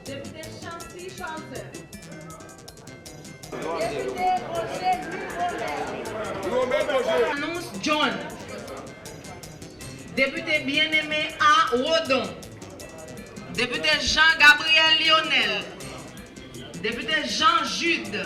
Député Chancy Chanson. Député Roger Louis Annonce John. Député bien-aimé A. Rodon. Député Jean-Gabriel Lionel. Député Jean Jude.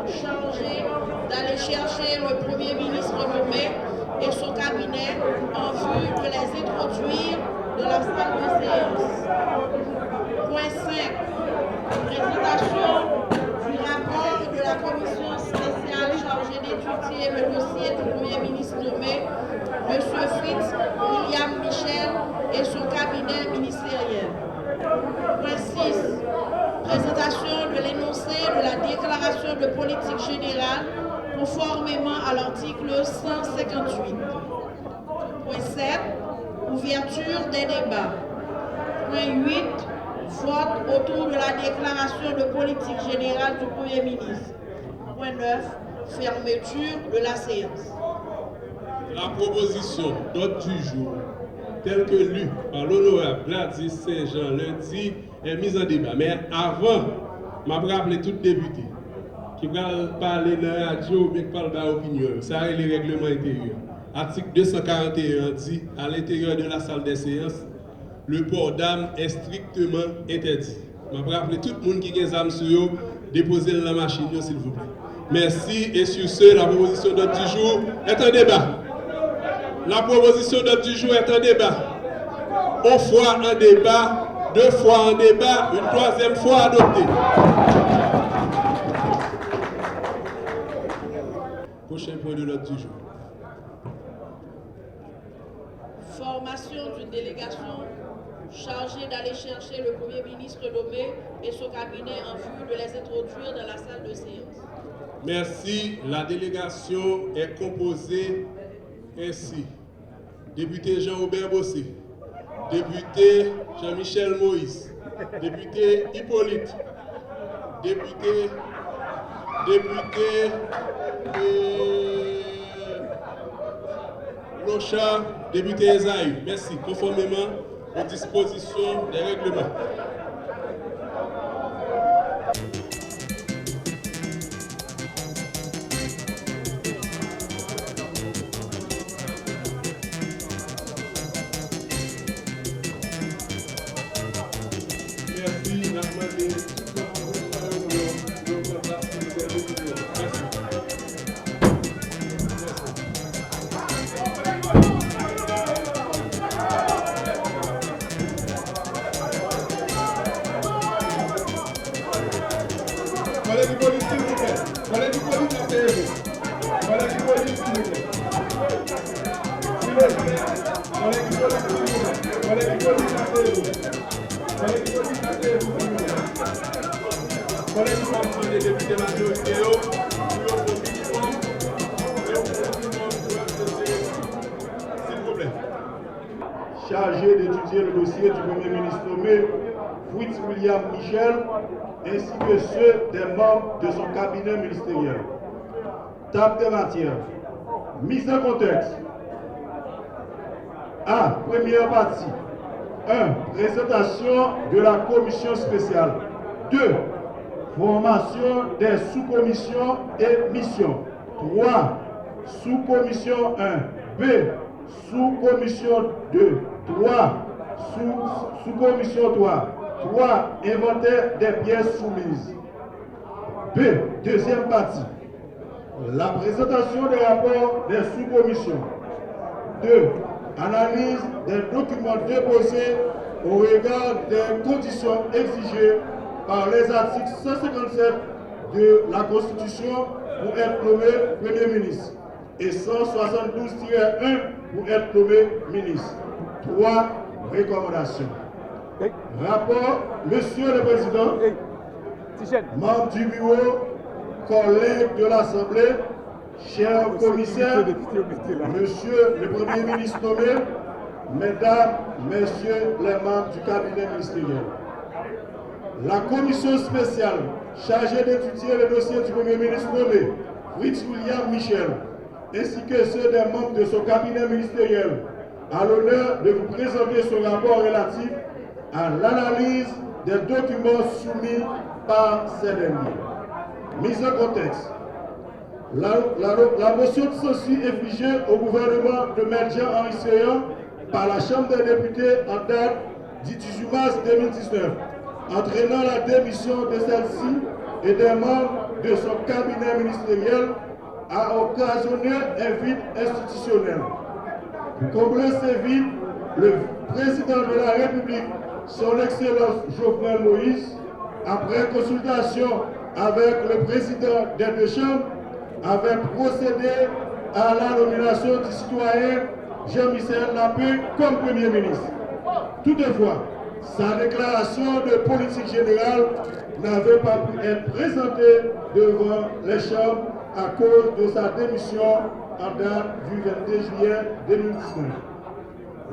Chargé d'aller chercher le Premier ministre nommé et son cabinet en vue de les introduire dans la salle de séance. Point 5. Présentation du rapport de la commission spéciale chargée d'étudier le dossier du Premier ministre nommé, M. Fritz William Michel et son cabinet ministériel. Point 6. Présentation de l'énoncé de la déclaration de politique générale conformément à l'article 158. Point 7. Ouverture des débats. Point 8. Vote autour de la déclaration de politique générale du Premier ministre. Point 9. Fermeture de la séance. La proposition d'ordre du jour, telle que lue par l'honorable Gladys Saint-Jean lundi, est mise en débat. Mais avant, je vais rappeler tout député qui va parler dans la radio ou bien qui parle de l'opinion. Ça est les règlements intérieurs. Article 241 dit, à l'intérieur de la salle des séances, le port d'armes est strictement interdit. Je vais rappeler tout le monde qui a des armes sur eux, déposer dans la machine, s'il vous plaît. Merci. Et sur ce, la proposition d'ordre du jour est en débat. La proposition d'ordre du jour est en débat. Une fois en débat, deux fois en débat, une troisième fois adoptée. Prochain point de l'ordre du jour. Formation d'une délégation chargée d'aller chercher le Premier ministre nommé et son cabinet en vue de les introduire dans la salle de séance. Merci. La délégation est composée ainsi. Député Jean-Aubert Bossé, député Jean-Michel Moïse, député Hippolyte, député Locha, député Esaïe. Merci. Conformément aux dispositions des règlements. Chargé d'étudier le dossier du Premier ministre nommé Fritz William Michel, ainsi que ceux des membres de son cabinet ministériel. Table des matières. Mise en contexte. A. Première partie. 1. Présentation de la commission spéciale. 2. Formation des sous-commissions et missions. 3. Sous-commission 1. B. Sous-commission 2. 3. Sous-commission 3. 3. Inventaire des pièces soumises. B. Deuxième partie. La présentation des rapports des sous-commissions. 2. Analyse des documents déposés au regard des conditions exigées par les articles 157 de la Constitution pour être nommé Premier ministre et 172-1 pour être nommé ministre. 3. Recommandations. Rapport, Monsieur le Président, membres du bureau, collègues de l'Assemblée, chers commissaires, Monsieur le Premier ministre nommé, Mesdames, Messieurs les membres du cabinet ministériel. La commission spéciale chargée d'étudier le dossier du Premier ministre nommé Fritz William Michel, ainsi que ceux des membres de son cabinet ministériel, a l'honneur de vous présenter son rapport relatif à l'analyse des documents soumis par ces derniers. Mise en contexte. La motion de censure infligée au gouvernement de Maître Jean-Henri Séan par la Chambre des députés en date du 18 mars 2019, entraînant la démission de celle-ci et des membres de son cabinet ministériel, a occasionné un vide institutionnel. Pour combler ce vide, le président de la République, son Excellence Jovenel Moïse, après consultation avec le président des deux chambres, avait procédé à la nomination du citoyen Jean-Michel Lapin comme Premier ministre. Toutefois, sa déclaration de politique générale n'avait pas pu être présentée devant les chambres à cause de sa démission en date du 22 juillet 2019.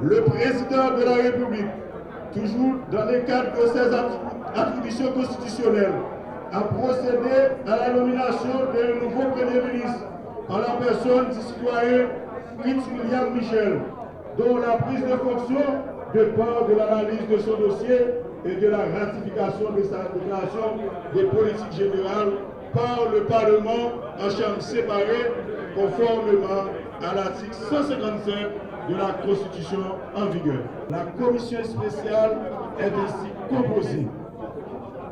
Le président de la République, toujours dans le cadre de ses attributions constitutionnelles, a procédé à la nomination d'un nouveau Premier ministre en la personne du citoyen Fritz William Michel, dont la prise de fonction dépend de l'analyse de son dossier et de la ratification de sa déclaration de politique générale par le Parlement en chambre séparée, conformément à l'article 155 de la Constitution en vigueur. La commission spéciale est ainsi composée.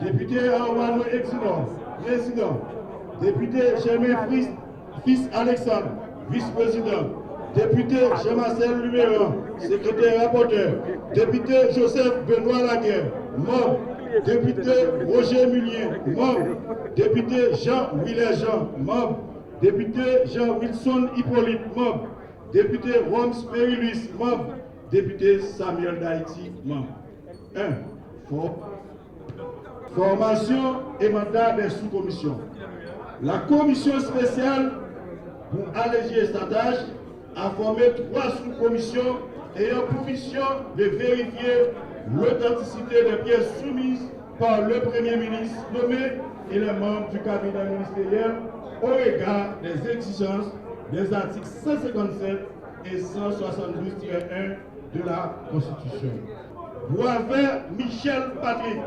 Député Armando Exinor, président. Député Germain Fils Alexandre, vice-président. Député Jean-Marcel Luméran, secrétaire rapporteur. Député Joseph Benoît Laguerre, membre. Député Roger Mullier, membre. Député Jean Villers-Jean, membre. Député Jean-Wilson Hippolyte, membre. Député Roms Périlus, membre. Député Samuel Daïti, membre. 1. Formation et mandat des sous-commissions. La commission spéciale, pour alléger sa tâche, a formé 3 sous-commissions ayant pour mission de vérifier l'authenticité des pièces soumises par le Premier ministre nommé et les membres du cabinet ministériel au regard des exigences des articles 157 et 172-1 de la Constitution. Boisvert Michel Patrick.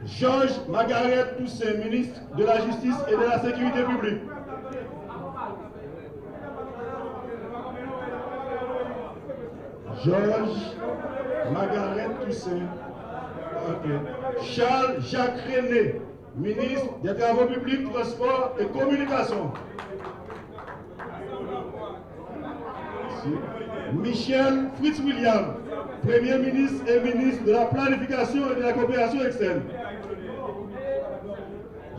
Georges Margaret Toussaint, ministre de la Justice et de la Sécurité publique. Georges Margaret Toussaint. Okay. Charles Jacques René, ministre des Travaux publics, Transports et Communications. Michel Fritz William, Premier ministre et ministre de la Planification et de la Coopération externe.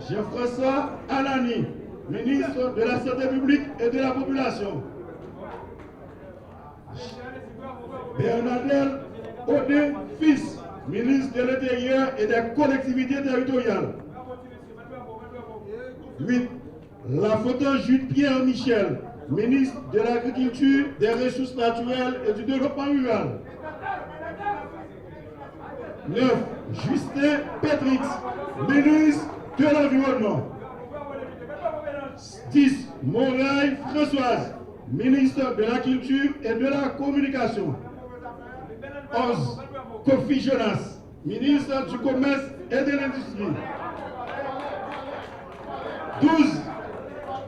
Jean-François Alani, ministre de la Santé publique et de la Population. Bernadette Odé Fils, ministre de l'Intérieur et des collectivités territoriales. 8. Lafautin Jude-Pierre Michel, ministre de l'Agriculture, des Ressources naturelles et du Développement rural. 9. Justin Petrix, ministre de l'Environnement. 10. Moraille Françoise, ministre de la Culture et de la Communication. 11. Kofi Jonas, ministre du Commerce et de l'Industrie. 12.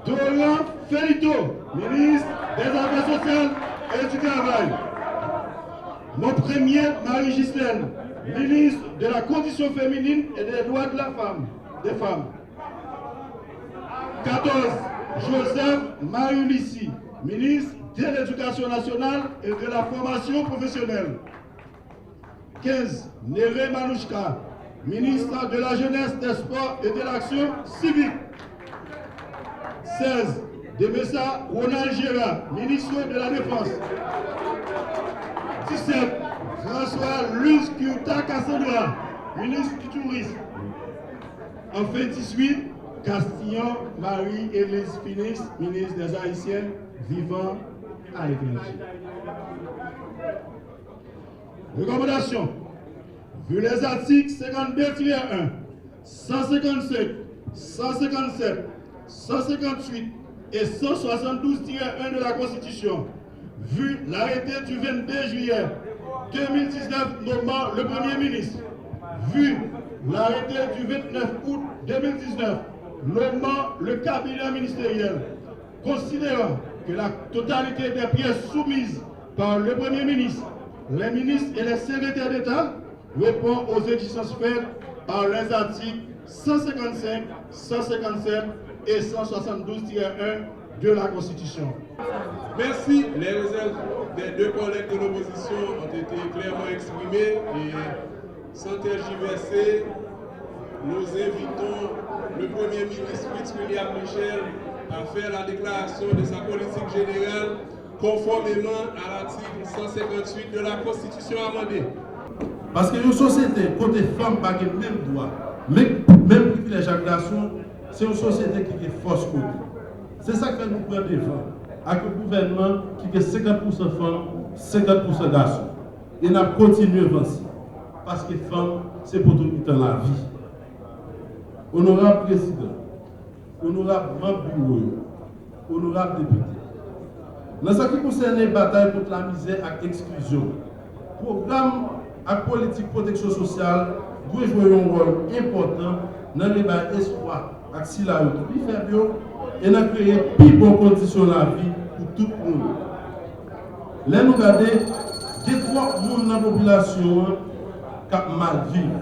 Dorian Felito, ministre des Affaires sociales et du Travail. Mon premier, Marie-Gislaine, ministre de la Condition féminine et des droits de la femme, des femmes. 14. Joseph Marie-Lucie, ministre de l'Éducation nationale et de la formation professionnelle. 15. Néré Manouchka, ministre de la Jeunesse, des Sports et de l'Action civique. 16. Demessa Ronald Gérard, ministre de la Défense. 17. François Luz Kyuta Cassandra, ministre du Tourisme. Enfin 18. Castillon Marie-Élise Finis, ministre des Haïtiens vivant à l'étranger. Recommandation. Vu les articles 52-1, 155, 157, 158 et 172-1 de la Constitution, vu l'arrêté du 22 juillet 2019 nommant le Premier ministre, vu l'arrêté du 29 août 2019 nommant le cabinet ministériel, considérant que la totalité des pièces soumises par le Premier ministre, les ministres et les secrétaires d'État répond aux exigences faites par les articles 155, 157 et 172-1 de la Constitution. Merci. Les réserves des deux collègues de l'opposition ont été clairement exprimées et sans tergiverser, nous invitons le Premier ministre Fritz-William Michel à faire la déclaration de sa politique générale conformément à l'article 158 de la Constitution amendée. Parce que une société, côté femme, pas le même droit, même privilège à garçon, c'est une société qui est force côté. C'est ça que nous prenons devant. Avec un gouvernement qui est 50% femmes, 50% garçons. Et nous continuons à avancer. Parce que femme, c'est pour tout le temps la vie. Honorable président, honorable membre bureau, honorable député. Dans ce qui concerne les batailles contre la misère et l'exclusion, programme et politique de protection sociale doit jouer un rôle important dans les débats espoir et si la route plus faible et dans créer plus bonnes conditions de la vie pour tout le monde. Là, nous regardons des trois personnes dans la population qui ont mal vivre,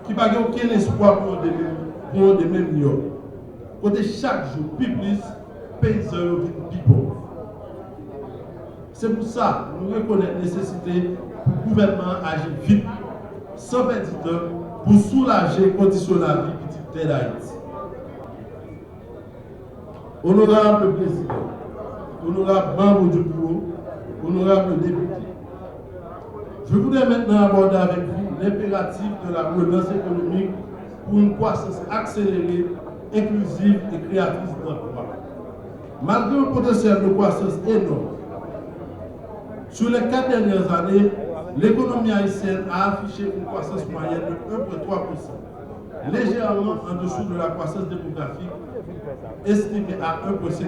qui n'ont aucun espoir pour des mêmes lieux. Côté chaque jour, plus paysans et plus pauvres. C'est pour ça que nous reconnaissons la nécessité pour le gouvernement agir vite, sans perdre de temps, pour soulager les conditions de la vie petite d'Haïti. Honorable président, honorable membre du bureau, honorable député, je voudrais maintenant aborder avec vous l'impératif de la relance économique pour une croissance accélérée, inclusive et créatrice d'emplois. Malgré un potentiel de croissance énorme, sur les 4 dernières années, l'économie haïtienne a affiché une croissance moyenne de 1,3%, légèrement en dessous de la croissance démographique estimée à 1,5%.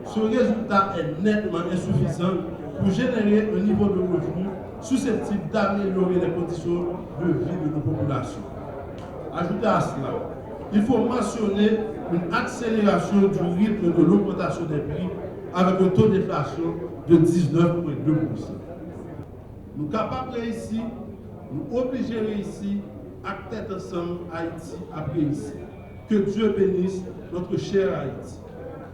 Ce résultat est nettement insuffisant pour générer un niveau de revenu susceptible d'améliorer les conditions de vie de nos populations. Ajoutez à cela, il faut mentionner une accélération du rythme de l'augmentation des prix avec un taux d'inflation de 19,2%. Nous sommes capables ici, nous obligés ici, à tête ensemble Haïti après ici. Que Dieu bénisse notre cher Haïti.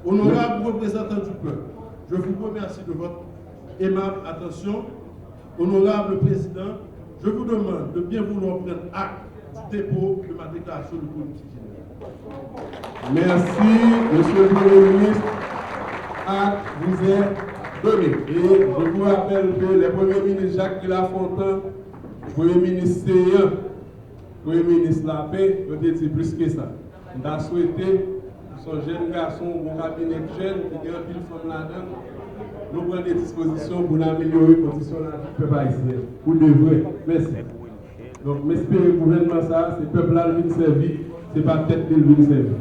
Honorable représentant du peuple, je vous remercie de votre aimable attention. Honorable président, je vous demande de bien vouloir prendre acte du dépôt de ma déclaration de politique générale. Merci, monsieur le Premier ministre. Acte vous est donné. Et je vous rappelle que le Premier ministre Jacques Lafontaine, le Premier ministre Seyant, le Premier ministre Lapé, ont dit plus que ça. On a souhaité, son jeune garçon, mon cabinet jeune, qui est un pile femme là-dedans, nous prenons des dispositions pour améliorer les conditions de la vie du peuple haïtien. Pour de vrai. Merci. Donc, j'espère que le gouvernement, ça, c'est le peuple-là qui vient servir, ce n'est pas peut-être qu'il vient servir.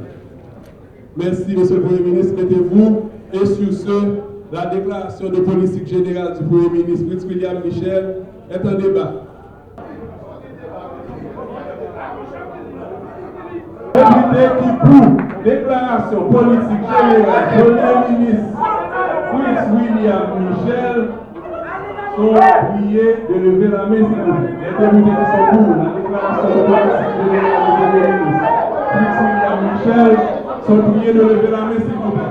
Merci, monsieur le Premier ministre, mettez-vous. Et sur ce, la déclaration de politique générale du Premier ministre Fritz William Michel est en débat. Député qui pour déclaration politique générale du Premier ministre Fritz William Michel sont priés de lever la main, s'il vous plaît. Les députés qui sont pour la déclaration de politique générale du Premier ministre Fritz William Michel sont priés de lever la main, s'il vous plaît.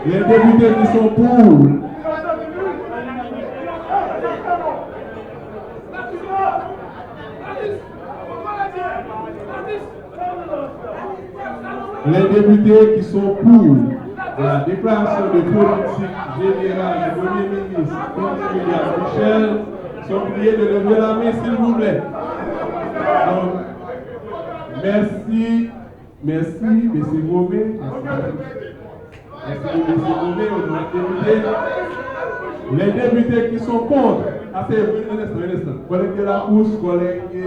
Les députés qui sont pour. Les députés qui sont pour la déclaration de politique générale du Premier ministre Fritz William Michel sont priés de lever la main, s'il vous plaît. Donc, merci, M. Gomé. Merci, M. Gomé, aux députés. Les députés qui sont contre, un instant, collègue de la Housse, collègue, etc.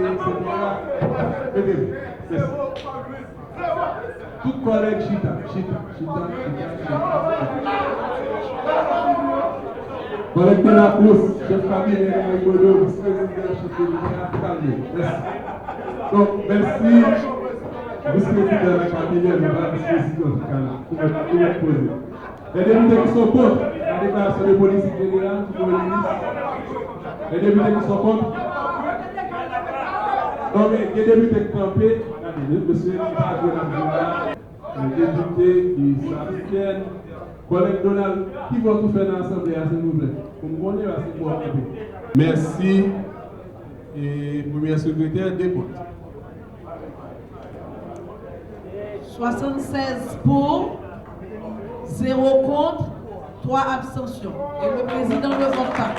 Merci. Tout collègue chita. Collègue de la Housse, chef cabinet, vice-président, chef de calme. Merci. Donc, merci, vice-président de la cabinet, vice-président du Canada, pour votre poser. Les députés qui sont contre la déclaration de politique générale du Premier ministre, les députés qui sont contre. Non, mais les députés qui campent, monsieur les députés qui s'abstiennent, collègue Donald, qui va tout faire dans l'Assemblée, s'il vous plaît. Pour me connaître, c'est pour merci. Et premier secrétaire, dépôt. 76 pour, 0 contre, 3 abstentions. Et le président ne vote pas.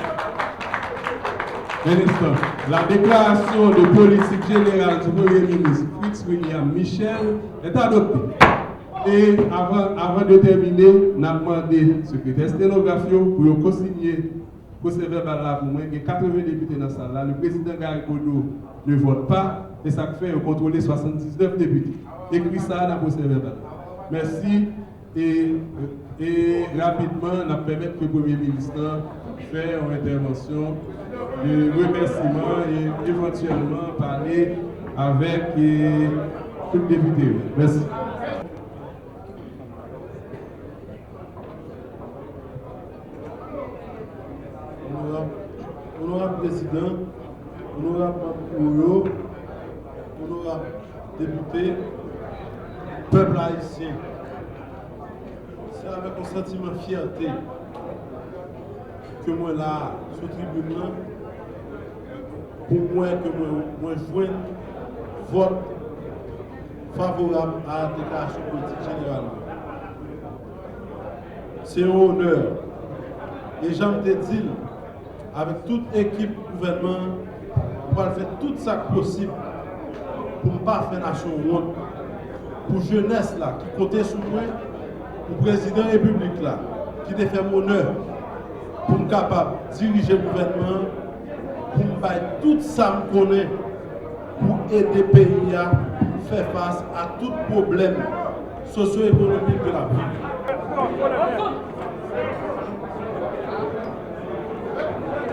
Un instant. La déclaration de politique générale du Premier ministre Fritz William Michel est adoptée. Et avant de terminer, nous avons demandé au secrétaire sténographe pour co-signer procès verbal là pour moi. Il y a 80 députés dans la salle là. Le président Garigodo ne vote pas. Et ça fait contrôler 79 députés. Écrit ça dans le procès verbal. Merci. Et rapidement, nous permettons que le Premier ministre fasse une intervention de remerciement et éventuellement parler avec tout le député. Merci. Honorable Président, honorable Pouyo, honorable député, peuple haïtien, c'est avec un sentiment de fierté que moi là, sur la tribune, pour moi que moi joigne vote favorable à la déclaration politique générale. C'est un honneur. Et j'en te dis, avec toute équipe gouvernement, on va faire tout ça possible pour ne pas faire nation honte. Pour jeunesse là, qui comptait sur moi, pour le président de la République là, qui te fait mon honneur, pour me capable de diriger le gouvernement, pour me faire tout ça me connaît, pour aider le pays à faire face à tout problème socio-économique de la vie.